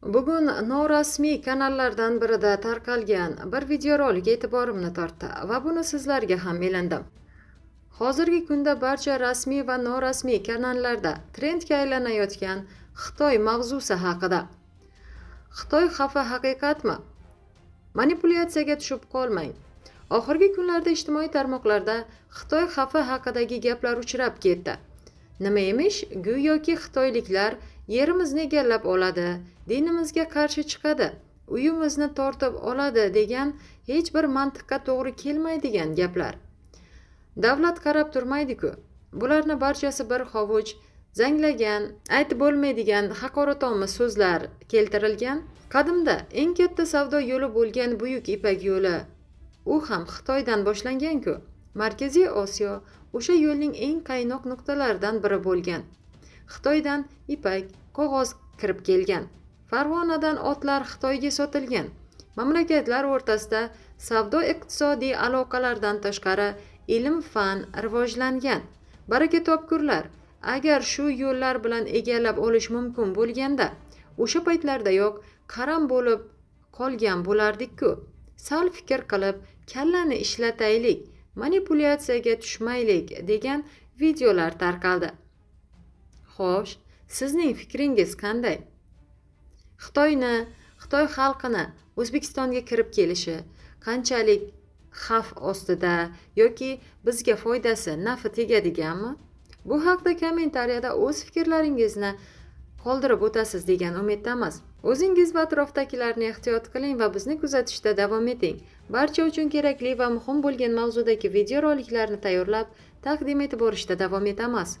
Bugun norasmiy kanallardan birida tarqalgan bir videorolik e'tiborimni tortdi va buni sizlarga ham e'landim. Hozirgi kunda barcha rasmiy va norasmiy kanallarda trendga aylanayotgan Xitoy mavzusi haqida. Xitoy xafa haqiqatmi? Manipulyatsiyaga tushib qolmang. Oxirgi kunlarda ijtimoiy tarmoqlarda Xitoy xafa haqidagi gaplar uchrab ketdi. Nima emish, go'yoki xitoyliklar yerimizni egallab oladi, dinimizga qarshi chiqadi, uyimizni tortib oladi degan hech bir mantiqqa to'g'ri kelmaydigan gaplar. Davlat qarab turmaydi-ku. Bularni barchasi bir hovuch zanglagan, aytib bo'lmaydigan haqoratomuz so'zlar keltirilgan. Qadimda eng katta savdo yo'li bo'lgan Buyuk Ipak yo'li, u ham Xitoydan boshlangan-ku. Markaziy Osiyo o'sha yo'lning eng qaynoq nuqtalaridan biri bo'lgan. Xitoydan ipak, qog'oz kirib kelgan. Farg'onadan otlar Xitoyga sotilgan. Mamlakatlar o'rtasida savdo-iqtisodiy aloqalardan tashqari ilm-fan rivojlangan. Baraka topkurlar. Agar shu yo'llar bilan egallab olish mumkin bo'lganda, o'sha paytlardayoq qaram bo'lib qolgan bo'lardik-ku. Sal fikr qilib, kallani ishlataylik, manipulyatsiyaga tushmaylik degan videolar tarqaldi. Xo'sh, sizning fikringiz qanday? Xitoy xalqini O'zbekistonga kirib kelishi qanchalik xavf ostida yoki bizga foydasi, nafi tegadiganmi? Bu haqda kommentariyada o'z fikrlaringizni qoldirib o'tasiz degan umiddamiz. O'zingiz va atrofdagilarni ehtiyot qiling va bizni kuzatishda davom eting. Barcha uchun kerakli va muhim bo'lgan mavzudagi videoroliklarni tayyorlab, taqdim etib borishda davom etamiz.